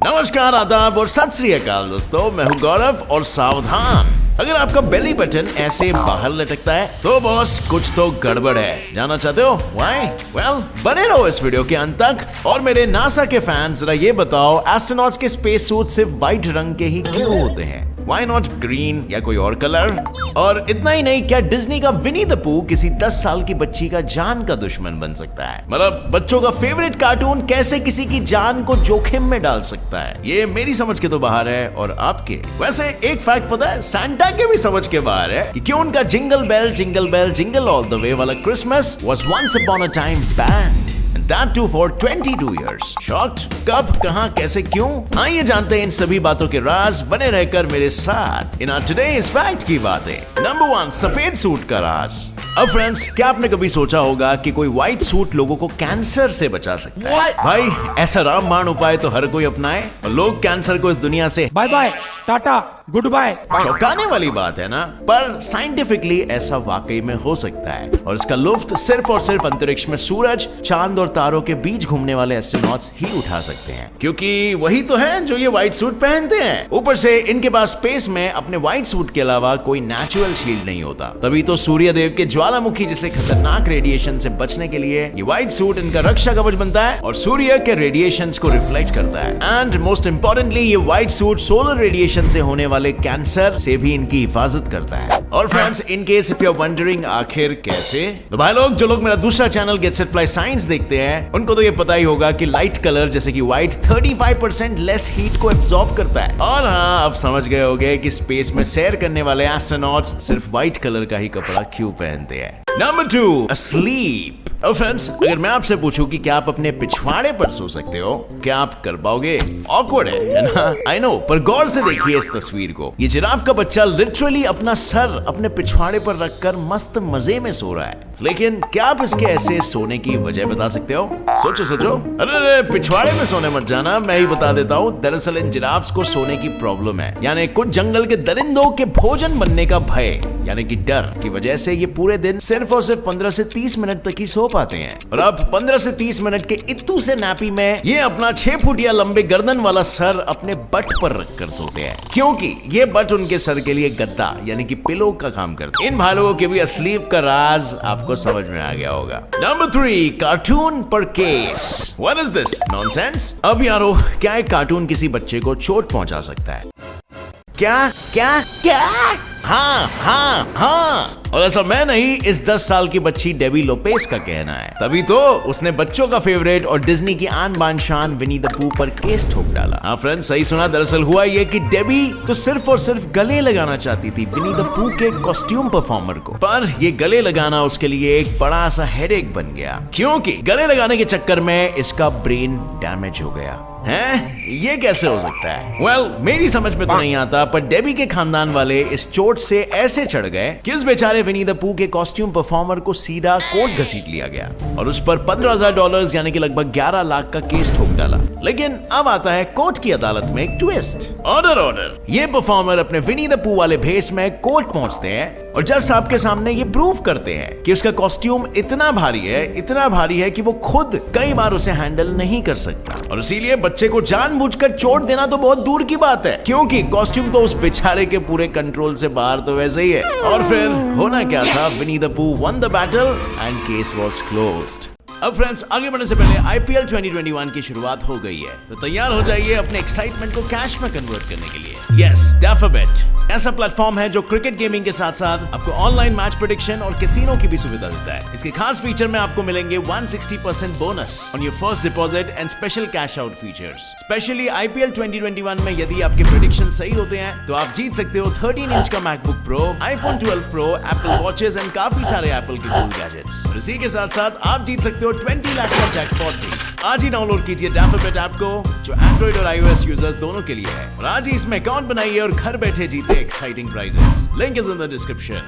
नमस्कार, आदाब और सत श्री अकाल दोस्तों, मैं हूं गौरव और सावधान, अगर आपका बेली बटन ऐसे बाहर लटकता है तो बॉस कुछ तो गड़बड़ है। जानना चाहते हो व्हाई? वेल, बने रहो इस वीडियो के अंत तक। और मेरे नासा के फैंस, जरा ये बताओ, एस्ट्रोनॉट्स के स्पेस सूट सिर्फ व्हाइट रंग के ही क्यों होते हैं? Why not green या कोई और कलर? और इतना ही नहीं, क्या डिज्नी का विनी द पू किसी 10 साल की बच्ची का जान का दुश्मन बन सकता है? मतलब बच्चों का फेवरेट कार्टून कैसे किसी की जान को जोखिम में डाल सकता है? ये मेरी समझ के तो बाहर है, और आपके? वैसे एक फैक्ट पता है, सैंटा के भी समझ के बाहर है कि क्यों उनका jingle bell jingle all the way वाला Christmas was once upon a time band, That too for 22 years. Shocked? कब, कहां, कैसे, क्यों? आइए जानते हैं इन सभी बातों के राज। बने रहकर मेरे साथ इन आवर टुडेज फैक्ट की बातें। नंबर 1, सफेद सूट का राज। अब फ्रेंड्स, क्या आपने कभी सोचा होगा कि कोई व्हाइट सूट लोगों को कैंसर से बचा सकता है? भाई, ऐसा रामबाण उपाय तो हर कोई अपनाए और लोग कैंसर को इस दुनिया से bye bye, tata, goodbye. चौंकाने वाली बात है ना, पर साइंटिफिकली ऐसा वाकई में हो सकता है, और इसका लुत्फ सिर्फ और सिर्फ अंतरिक्ष में सूरज, चांद और तारों के बीच घूमने वाले एस्ट्रोनॉट्स ही उठा सकते हैं, क्योंकि वही तो है जो ये व्हाइट सूट पहनते हैं। ऊपर से इनके पास स्पेस में अपने व्हाइट सूट के अलावा कोई नेचुरल शील्ड नहीं होता, तभी तो सूर्य देव के ज्वालामुखी जैसे खतरनाक रेडिएशन से बचने के लिए ये व्हाइट सूट इनका रक्षा कवच बनता है और सूर्य के रेडिएशंस को रिफ्लेक्ट करता है। एंड मोस्ट इंपॉर्टेंटली, ये व्हाइट सूट सोलर रेडिएशन से होने वाले कैंसर से भी इनकी हिफाजत करता है। और friends, in case if you are wondering आखिर कैसे, तो भाई लोग, जो लोग मेरा दूसरा channel Get Set Fly Science देखते हैं, उनको तो ये पता ही होगा कि लाइट कलर जैसे कि व्हाइट 35% लेस हीट को एब्जॉर्ब करता है। और हाँ, अब समझ गए होंगे कि स्पेस में सैर करने वाले एस्ट्रोनॉट्स सिर्फ व्हाइट कलर का ही कपड़ा क्यों पहनते हैं। Number 2, asleep। और फ्रेंड्स, अगर मैं आपसे पूछूं कि क्या आप अपने पिछवाड़े पर सो सकते हो, क्या आप कर पाओगे? ऑकवर्ड है ना? आई नो, पर गौर से देखिए इस तस्वीर को। ये जिराफ का बच्चा लिटरली अपना सर अपने पिछवाड़े पर रखकर मस्त मजे में सो रहा है। लेकिन क्या आप इसके ऐसे सोने की वजह बता सकते हो? सोचो। अरे पिछवाड़े में सोने मत जाना, मैं ही बता देता हूँ। दरअसल इन जिराफ्स को सोने की प्रॉब्लम है, यानी कुछ जंगल के दरिंदों के भोजन बनने का भय यानी कि डर की वजह से ये पूरे दिन सिर्फ और सिर्फ 15 से 30 मिनट तक ही सो पाते हैं। और अब 15 से 30 मिनट के इत्तू से नैपी में ये अपना 6 फुटिया लंबे गर्दन वाला सर अपने बट पर रखकर सोते हैं, क्योंकि ये बट उनके सर के लिए गद्दा यानी कि पिलो का काम करते हैं। इन भालुओं के भी अस्लीप का राज आपको समझ में आ गया होगा। नंबर 3, कार्टून पर case. What is this nonsense? अब यारो, क्या एक कार्टून किसी बच्चे को चोट पहुंचा सकता है? क्या? हाँ। और ऐसा मैं नहीं, इस 10 साल की बच्ची डेबी लोपेस का कहना है। तभी तो उसने बच्चों का फेवरेट और डिज्नी की आन बान शान विनी द पू पर केस ठोक डाला। हाँ फ्रेंड्स, सही सुना। दरअसल हुआ ये कि डेबी तो सिर्फ और सिर्फ गले लगाना चाहती थी विनी द पू के कॉस्ट्यूम परफॉर्मर को, पर ये गले लगाना उसके लिए एक बड़ा सा हेडेक बन गया, क्योंकि गले लगाने के चक्कर में इसका ब्रेन डैमेज हो गया। हैं? ये कैसे हो सकता है? वेल, मेरी समझ में तो नहीं आता, पर डेबी के खानदान वाले इस चोट से ऐसे चढ़ गए कि उस बेचारे विनी द पू के कॉस्ट्यूम परफॉर्मर को सीधा कोर्ट घसीट लिया गया और उस पर $15,000 यानी कि लगभग 11 लाख का केस ठोक डाला। लेकिन अब आता है कोर्ट की अदालत में एक ट्विस्ट। ऑर्डर। ये परफॉर्मर अपने विनी द पू वाले भेस में कोर्ट पहुंचते हैं और जज साहब के सामने ये प्रूव करते हैं कि उसका कॉस्ट्यूम इतना भारी है कि वो खुद कई बार उसे हैंडल नहीं कर सकता, और इसीलिए बच्चे को जानबूझकर चोट देना तो बहुत दूर की बात है, क्योंकि कॉस्ट्यूम तो उस बेचारे के पूरे कंट्रोल से बाहर तो वैसे ही है। और फिर होना क्या था, विनी द पू one the battle and case was closed. अब फ्रेंड्स, आगे बढ़ने से पहले IPL 2021 की शुरुआत हो गई है, तो तैयार हो जाइए अपने एक्साइटमेंट को कैश में कन्वर्ट करने के लिए। यस, डेफिनेट ऐसा प्लेटफॉर्म है जो क्रिकेट गेमिंग के साथ साथ आपको ऑनलाइन मैच प्रेडिक्शन और कैसीनो की भी सुविधा देता है। इसके खास फीचर में आपको मिलेंगे 160% bonus on your first deposit and special cash out features. Specially IPL 2021 में यदि आपके प्रेडिक्शन सही होते हैं तो आप जीत सकते हो 13 इंच का MacBook pro, iPhone 12 pro, Apple watches and काफी सारे एप्पल के कूल गैजेट्स। और इसी के साथ साथ आप जीत सकते हो 20 लाख का जैकपॉट भी। आज ही डाउनलोड कीजिए डेफिनेट ऐप को, जो एंड्रॉइड और iOS यूजर्स दोनों के लिए है, और आज ही इसमें अकाउंट बनाइए और घर बैठे जीते exciting prizes. Link is in the description.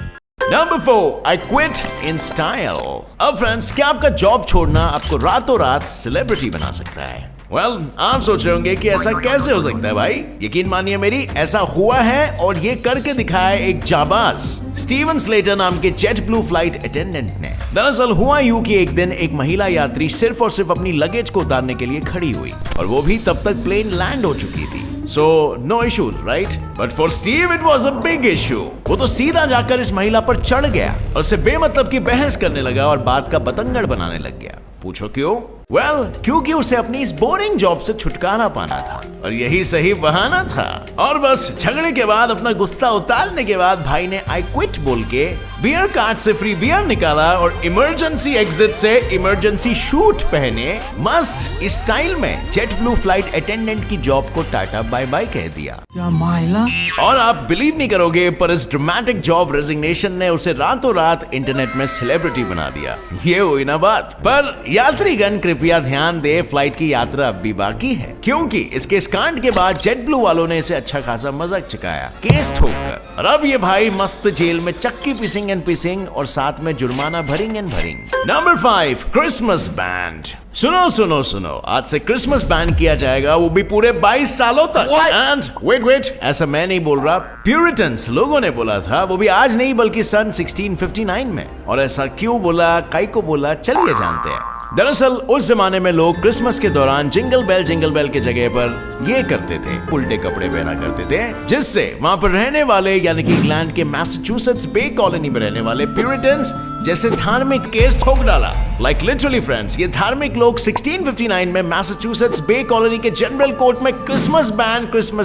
Number 4, I quit in style. अब फ्रेंड्स, क्या आपका जॉब छोड़ना आपको रातों रात सेलिब्रिटी बना सकता है? वेल, आप सोच रहे होंगे कि ऐसा कैसे हो सकता है भाई। यकीन मानिए मेरी, ऐसा हुआ है और ये करके दिखाया एक जाबाज स्टीवन स्लेटर नाम के जेट ब्लू फ्लाइट अटेंडेंट ने। दरअसल हुआ यूं कि एक दिन एक महिला यात्री सिर्फ और सिर्फ अपनी लगेज को उतारने के लिए खड़ी हुई और वो भी तब तक प्लेन लैंड हो चुकी थी। So no issue, right? But for Steve it was a big issue. वो तो सीधा जाकर इस महिला पर चढ़ गया और उससे बेमतलब की बहस करने लगा और बात का बतंगड़ बनाने लग गया। पूछो क्यों? Well, क्योंकि उसे अपनी इस बोरिंग जॉब से छुटकारा पाना था और यही सही बहाना था। और बस झगड़े के बाद अपना गुस्सा उतारने के बाद भाई ने आई क्विट बोल के बियर कार्ट से फ्री बियर निकाला और इमरजेंसी एग्जिट से इमरजेंसी शूट पहने मस्त स्टाइल में जेट ब्लू फ्लाइट अटेंडेंट की जॉब को टाटा बाय बाय कह दिया। क्या माइला? और आप बिलीव नहीं करोगे, पर इस ड्रामेटिक जॉब रेजिग्नेशन ने उसे रातों रात इंटरनेट में सेलिब्रिटी बना दिया। ये हुई ना बात। पर यात्रीगण कृपया ध्यान दे, फ्लाइट की यात्रा अब भी बाकी है, क्योंकि इसके इस कांड के बाद जेट ब्लू वालों ने इसे अच्छा खासा मजाक चकाया केस ठोककर। और अब ये भाई मस्त जेल में चक्की पिसिंग और साथ में जुर्माना भरिंग। Number 5, Christmas band. सुनो, आज से क्रिसमस बैन किया जाएगा, वो भी पूरे 22 सालों तक। एंड वेट, ऐसा मैं नहीं बोल रहा, प्यूरिटन्स लोगों ने बोला था, वो भी आज नहीं बल्कि सन 1659 में। और ऐसा क्यों बोला, काई को बोला, चलिए जानते हैं। दरअसल उस जमाने में लोग क्रिसमस के दौरान जिंगल बेल के जगह पर ये करते थे, उल्टे कपड़े पहना करते थे, जिससे वहां पर रहने वाले यानी कि इंग्लैंड के मैसाचुसेट्स बे कॉलोनी में रहने वाले प्यूरिटन्स जैसे धार्मिक केस ठोक डाला। लाइक लिटरली फ्रेंड्स, ये धार्मिक लोग 1659 में मैसाचुसेट्स बे कॉलोनी के जनरल कोर्ट में क्रिसमस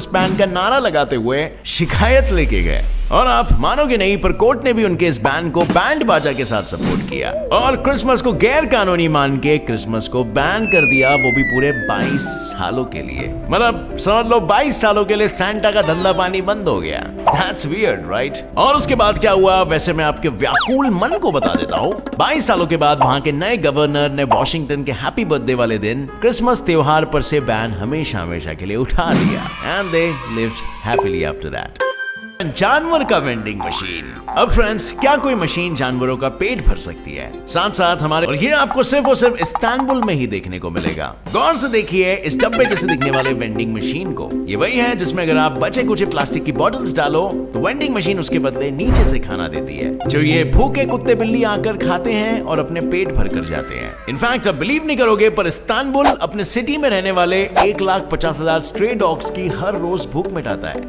बैन का नारा लगाते हुए शिकायत लेके गए। और आप मानोगे नहीं, पर कोर्ट ने भी उनके इस बैन को बैंड बाजा के साथ सपोर्ट किया और क्रिसमस को गैर कानूनी मान के क्रिसमस को बैन कर दिया, वो भी पूरे 22 सालों के लिए। मतलब समझ लो 22 सालों के लिए सैंटा का धंधा पानी बंद हो गया। That's weird, right? और उसके बाद क्या हुआ, वैसे मैं आपके व्याकुल मन को बता देता हूँ। 22 सालों के बाद वहां के नए गवर्नर ने वॉशिंगटन के हैप्पी बर्थडे वाले दिन क्रिसमस त्योहार पर से बैन हमेशा के लिए उठा दिया। And they lived happily after that. जानवर का वेंडिंग मशीन। अब फ्रेंड्स, क्या कोई मशीन जानवरों का पेट भर सकती है? साथ साथ हमारे, और ये आपको सिर्फ और सिर्फ इस्तांबुल में ही देखने को मिलेगा। गौर से देखिए इस डब्बे जैसे दिखने वाले वेंडिंग मशीन को। ये वही है जिसमें अगर आप बचे कुछ प्लास्टिक की बॉटल्स डालो तो वेंडिंग मशीन उसके बदले नीचे से खाना देती है, जो ये भूखे कुत्ते बिल्ली आकर खाते हैं और अपने पेट भर कर जाते हैं। इनफैक्ट आप बिलीव नहीं करोगे, पर इस्तांबुल अपने सिटी में रहने वाले 1,50,000 स्ट्रे डॉग्स की हर रोज भूख मिटाता है।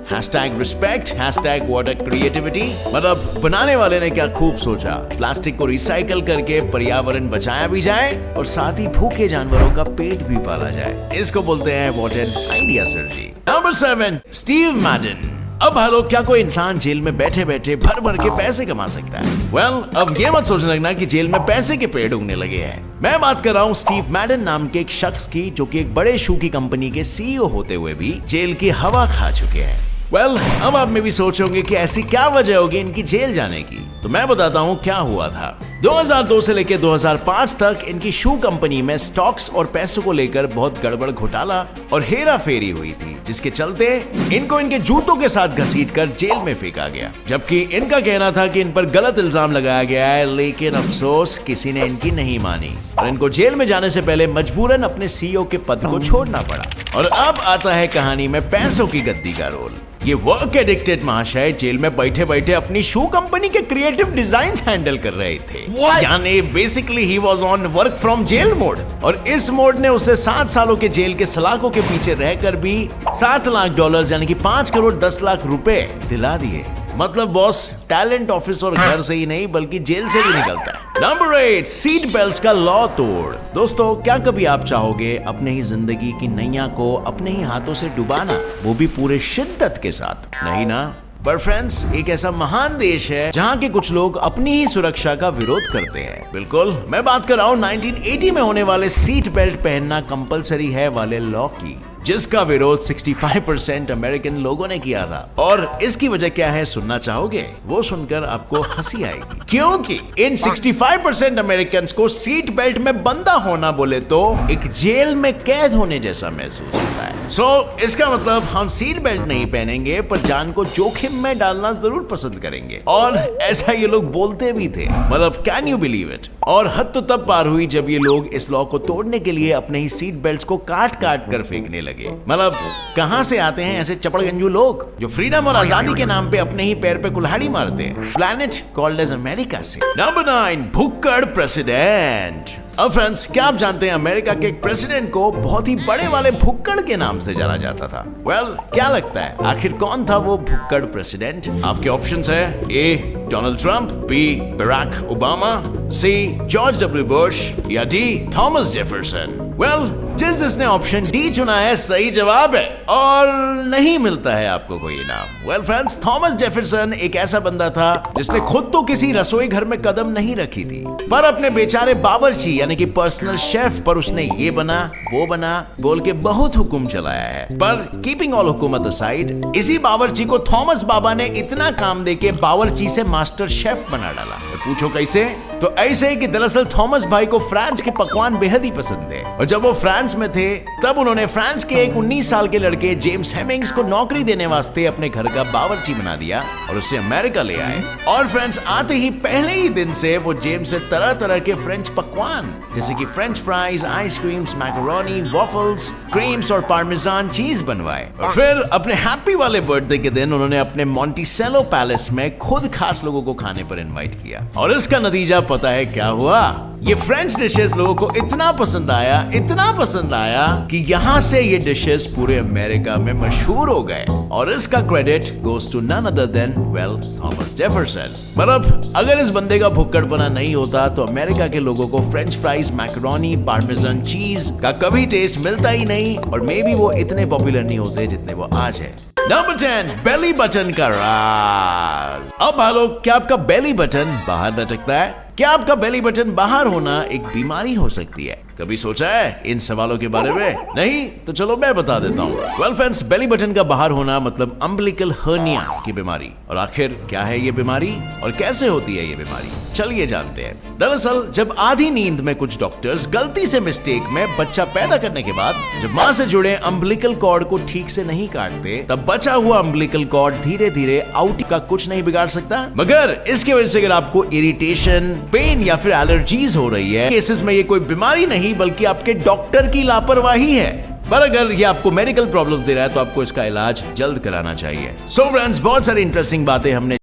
#respect, #what a creativity। मतलब बनाने वाले ने क्या खूब सोचा, प्लास्टिक को रिसाइकल करके पर्यावरण बचाया भी जाए और साथ ही भूखे जानवरों का पेट भी पाला जाए। इसको बोलते हैं what an idea sir ji. नंबर 7, स्टीव मैडन। अब हेलो, क्या कोई इंसान जेल में बैठे बैठे भर के पैसे कमा सकता है? वेल, अब ये मत सोचने लगना कि जेल में पैसे के पेड़ उगने लगे हैं। मैं बात कर रहा हूँ स्टीव मैडन नाम के एक शख्स की, जो कि एक बड़े शू की कंपनी के CEO होते हुए भी जेल की हवा खा चुके हैं। वेल, अब आप में भी सोचोगे कि ऐसी क्या वजह होगी इनकी जेल जाने की, तो मैं बताता हूँ क्या हुआ था। 2002 से लेकर 2005 तक इनकी शू कंपनी में स्टॉक्स और पैसों को लेकर बहुत गड़बड़ घोटाला और हेरा फेरी हुई थी, जिसके चलते इनको इनके जूतों के साथ घसीटकर जेल में फेंका गया। जबकि इनका कहना था कि इन पर गलत इल्जाम लगाया गया है, लेकिन अफसोस किसी ने इनकी नहीं मानी और इनको जेल में जाने से पहले मजबूरन अपने CEO के पद को छोड़ना पड़ा। और अब आता है कहानी में पैसों की गद्दी का रोल। ये वर्क एडिक्टेड महाशय जेल में बैठे बैठे अपनी शू कंपनी के क्रिएटिव डिजाइन्स हैंडल कर रहे थे। यानी basically he was on work from jail mode, और इस मोड ने उसे 7 सालों के जेल के सलाखों के पीछे रहकर भी $7 लाख यानी कि 5 करोड़ 10 लाख रुपए दिला दिए। मतलब बॉस टैलेंट ऑफिस और घर से ही नहीं बल्कि जेल से भी निकलता है। नंबर 8, सीट बेल्ट्स का लॉ तोड़। दोस्तों, क्या कभी आप चाहोगे अपने ही जिंदगी की नैया को अपने ही हाथों से डुबाना, वो भी पूरे शिद्दत के साथ? नहीं ना। पर फ्रेंड्स, एक ऐसा महान देश है जहाँ के कुछ लोग अपनी ही सुरक्षा का विरोध करते हैं। बिल्कुल, मैं बात कर रहा हूँ 1980 में होने वाले सीट बेल्ट पहनना कंपलसरी है वाले लॉ की, जिसका विरोध 65% अमेरिकन लोगों ने किया था। और इसकी वजह क्या है सुनना चाहोगे? वो सुनकर आपको हंसी आएगी, क्योंकि इन 65% अमेरिकन को सीट बेल्ट में बंधा होना बोले तो एक जेल में कैद होने जैसा महसूस होता है। सो इसका मतलब हम सीट बेल्ट नहीं पहनेंगे पर जान को जोखिम में डालना जरूर पसंद करेंगे, और ऐसा ये लोग बोलते भी थे। मतलब कैन यू बिलीव इट। और हद तो तब पार हुई जब ये लोग इस लॉ को तोड़ने के लिए अपने ही सीट बेल्ट्स को काट काट कर फेंकने लगे। मतलब कहां से आते हैं ऐसे चपड़गंजू लोग जो फ्रीडम और आजादी के नाम पे अपने ही पैर पे कुल्हाड़ी मारते हैं। प्लैनेट कॉल्ड एज अमेरिका से। नंबर 9, भुक्कड़ प्रेसिडेंट। अब फ्रेंड्स, क्या आप जानते हैं अमेरिका के एक प्रेसिडेंट को बहुत ही बड़े वाले भुक्कड़ के नाम से जाना जाता था। वेल, क्या लगता है आखिर कौन था वो भुक्कड़ प्रेसिडेंट? आपके ऑप्शंस है A Donald Trump, B Barack Obama, C George W Bush या डी थॉमस जेफरसन। वेल, जिसने ऑप्शन डी चुना है सही जवाब है, और नहीं मिलता है आपको कोई इनाम। वेल फ्रेंड्स, थॉमस जेफरसन एक ऐसा बंदा था जिसने खुद तो किसी रसोई घर में कदम नहीं रखी थी, पर अपने बेचारे बावर्ची यानी कि पर्सनल शेफ पर उसने ये बना वो बना बोल के बहुत हुक्म चलाया है। पर कीपिंग ऑल हुकूमत असाइड, इसी बावर्ची को थॉमस बाबा ने इतना काम देके बावर्ची से मास्टर शेफ बना डाला। पूछो कैसे? तो ऐसे कि दरअसल थॉमस भाई को फ्रांस के पकवान बेहद ही पसंद है, और जब वो फ्रांस में थे तब उन्होंने फ्रांस के एक 19 साल के लड़के जेम्स हेमिंग्स को नौकरी देने वास्ते अपने घर का बावर्ची बना दिया और उसे अमेरिका ले आए। और फ्रेंड्स, आते ही पहले ही दिन से वो जेम्स से तरह तरह के फ्रेंच पकवान जैसे कि French fries, ice creams, macaroni, waffles, creams और पार्मेजान चीज बनवाए। और फिर अपने हैप्पी वाले बर्थडे के दिन उन्होंने अपने मॉन्टिसेलो पैलेस में खुद खास लोगों को खाने पर इनवाइट किया, और इसका नतीजा पता है क्या हुआ? ये फ्रेंच डिशेस लोगों को इतना पसंद आया कि यहाँ से ये डिशेस पूरे अमेरिका में मशहूर हो गए, और इसका credit goes to none other than well Thomas Jefferson. मतलब अगर इस बंदे का भुक्कड़पना नहीं होता तो अमेरिका के लोगों को फ्रेंच फ्राइज, मैकरोनी, पार्मेजान चीज का कभी टेस्ट मिलता ही नहीं, और मे बी वो इतने पॉपुलर नहीं होते जितने वो आज है। नंबर 10, बेली बटन का राज। अब भालो, क्या आपका बेली बटन बाहर लटकता है? क्या आपका बेली बटन बाहर होना एक बीमारी हो सकती है? कभी सोचा है इन सवालों के बारे में? नहीं तो चलो मैं बता देता हूँ। वेल फ्रेंड्स, बेली बटन का बाहर होना मतलब अम्बिलिकल हर्निया की बीमारी। और आखिर क्या है ये बीमारी और कैसे होती है ये बीमारी? चलिए जानते हैं। दरअसल जब आधी नींद में कुछ डॉक्टर्स गलती से मिस्टेक में बच्चा पैदा करने के बाद जब मां से जुड़े अम्बिलिकल कॉर्ड को ठीक से नहीं काटते, तब बचा हुआ अम्बिलिकल कॉर्ड धीरे धीरे आउट का कुछ नहीं बिगाड़ सकता, मगर इसकी वजह से अगर आपको इरिटेशन, पेन या फिर एलर्जीज हो रही है, केसेस में ये कोई बीमारी नहीं बल्कि आपके डॉक्टर की लापरवाही है। पर अगर ये आपको मेडिकल प्रॉब्लम्स दे रहा है तो आपको इसका इलाज जल्द कराना चाहिए। सो फ्रेंड्स, बहुत सारी इंटरेस्टिंग बातें हमने